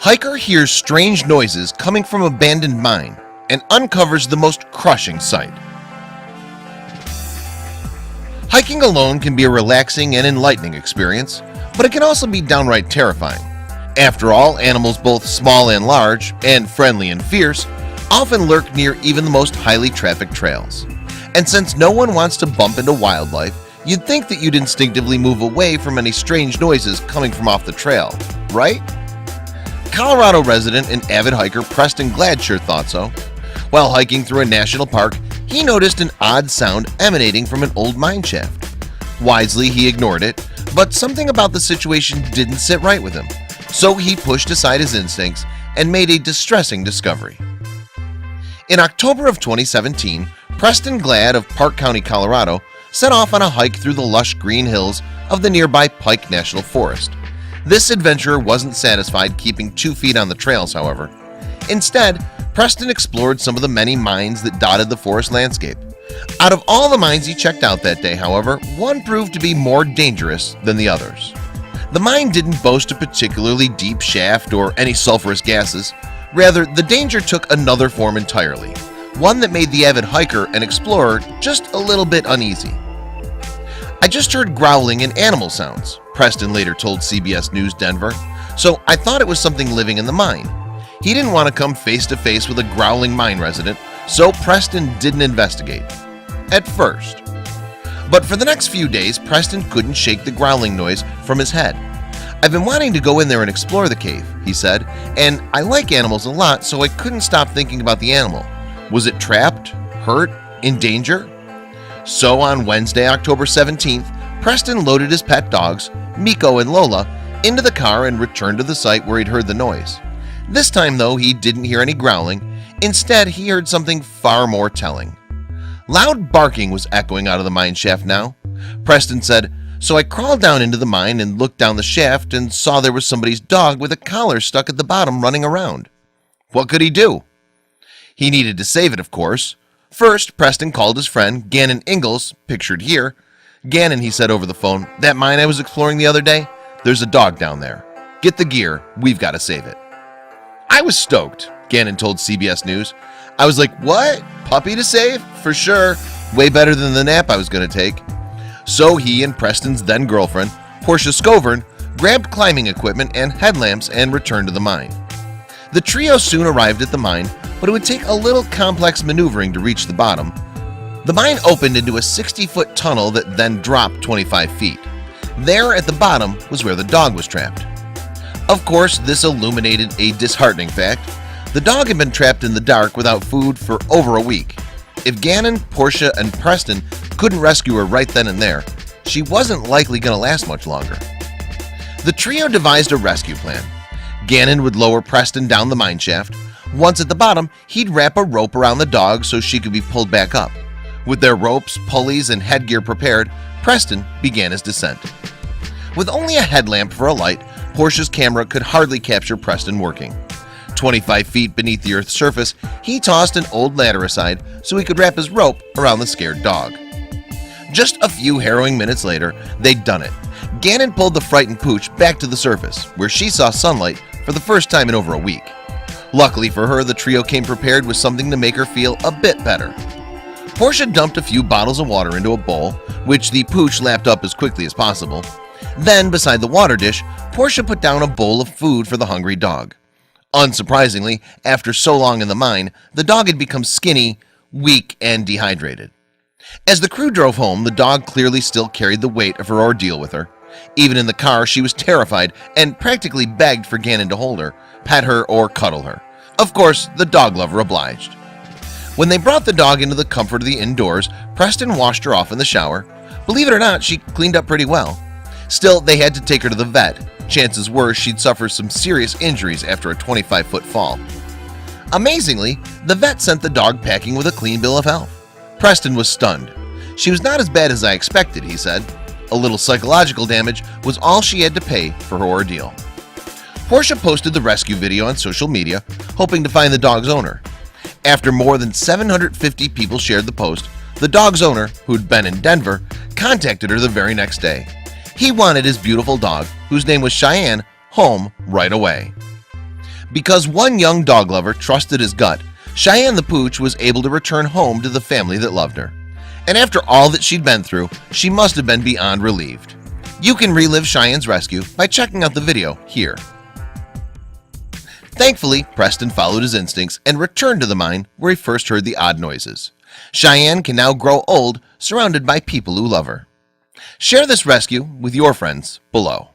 Hiker hears strange noises coming from abandoned mine and uncovers the most crushing sight. Hiking alone can be a relaxing and enlightening experience, but it can also be downright terrifying. After all, animals both small and large, and friendly and fierce, often lurk near even the most highly trafficked trails. And since no one wants to bump into wildlife, you'd think that you'd instinctively move away from any strange noises coming from off the trail, right? Colorado resident and avid hiker Preston Gladd sure thought so. While hiking through a national park, he noticed an odd sound emanating from an old mine shaft. Wisely, he ignored it, but something about the situation didn't sit right with him, so he pushed aside his instincts and made a distressing discovery. In October of 2017, Preston Gladd of Park County, Colorado, set off on a hike through the lush green hills of the nearby Pike National Forest. This adventurer wasn't satisfied keeping 2 feet on the trails, however. Instead, Preston explored some of the many mines that dotted the forest landscape. Out of all the mines he checked out that day, however, one proved to be more dangerous than the others. The mine didn't boast a particularly deep shaft or any sulfurous gases. Rather, the danger took another form entirely, one that made the avid hiker and explorer just a little bit uneasy. "I just heard growling and animal sounds," Preston later told CBS News Denver, "so I thought it was something living in the mine." He didn't want to come face to face with a growling mine resident, so Preston didn't investigate at first. But for the next few days, Preston couldn't shake the growling noise from his head. "I've been wanting to go in there and explore the cave," he said, "and I like animals a lot, so I couldn't stop thinking about the animal. Was it trapped, hurt, in danger?" So on Wednesday, October 17th, Preston loaded his pet dogs, Miko and Lola, into the car and returned to the site where he'd heard the noise. This time, though, he didn't hear any growling. Instead, he heard something far more telling. Loud barking was echoing out of the mine shaft now. Preston said, "So I crawled down into the mine and looked down the shaft and saw there was somebody's dog with a collar stuck at the bottom running around." What could he do? He needed to save it, of course. First, Preston called his friend Gannon Ingalls, pictured here. "Gannon," he said over the phone, "that mine I was exploring the other day, there's a dog down there. Get the gear, we've got to save it." "I was stoked," Gannon told CBS News. "I was like, what? Puppy to save? For sure. Way better than the nap I was going to take." So he and Preston's then girlfriend, Portia Scovern, grabbed climbing equipment and headlamps and returned to the mine. The trio soon arrived at the mine, but it would take a little complex maneuvering to reach the bottom. The mine opened into a 60-foot tunnel that then dropped 25 feet. There at the bottom was where the dog was trapped. Of course, this illuminated a disheartening fact. The dog had been trapped in the dark without food for over a week. If Gannon, Portia, and Preston couldn't rescue her right then and there, she wasn't likely going to last much longer. The trio devised a rescue plan. Gannon would lower Preston down the mine shaft. Once at the bottom, he'd wrap a rope around the dog so she could be pulled back up. With their ropes, pulleys, and headgear prepared, Preston began his descent. With only a headlamp for a light, Portia's camera could hardly capture Preston working. 25 feet beneath the earth's surface, he tossed an old ladder aside so he could wrap his rope around the scared dog. Just a few harrowing minutes later, they'd done it. Gannon pulled the frightened pooch back to the surface, where she saw sunlight for the first time in over a week. Luckily for her, the trio came prepared with something to make her feel a bit better. Portia dumped a few bottles of water into a bowl, which the pooch lapped up as quickly as possible. Then, beside the water dish, Portia put down a bowl of food for the hungry dog. Unsurprisingly, after so long in the mine, the dog had become skinny, weak, and dehydrated. As the crew drove home, the dog clearly still carried the weight of her ordeal with her. Even in the car, she was terrified and practically begged for Gannon to hold her, pet her, or cuddle her. Of course, the dog lover obliged. When they brought the dog into the comfort of the indoors, Preston washed her off in the shower. Believe it or not, she cleaned up pretty well. Still, they had to take her to the vet. Chances were she'd suffer some serious injuries after a 25-foot fall. Amazingly, the vet sent the dog packing with a clean bill of health. Preston was stunned. "She was not as bad as I expected," he said. A little psychological damage was all she had to pay for her ordeal. Portia posted the rescue video on social media, hoping to find the dog's owner. After more than 750 people shared the post, the dog's owner, who'd been in Denver, contacted her the very next day. He wanted his beautiful dog, whose name was Cheyenne, home right away. Because one young dog lover trusted his gut, Cheyenne the Pooch was able to return home to the family that loved her. And after all that she'd been through, she must have been beyond relieved. You can relive Cheyenne's rescue by checking out the video here. Thankfully, Preston followed his instincts and returned to the mine where he first heard the odd noises. Cheyenne can now grow old, surrounded by people who love her. Share this rescue with your friends below.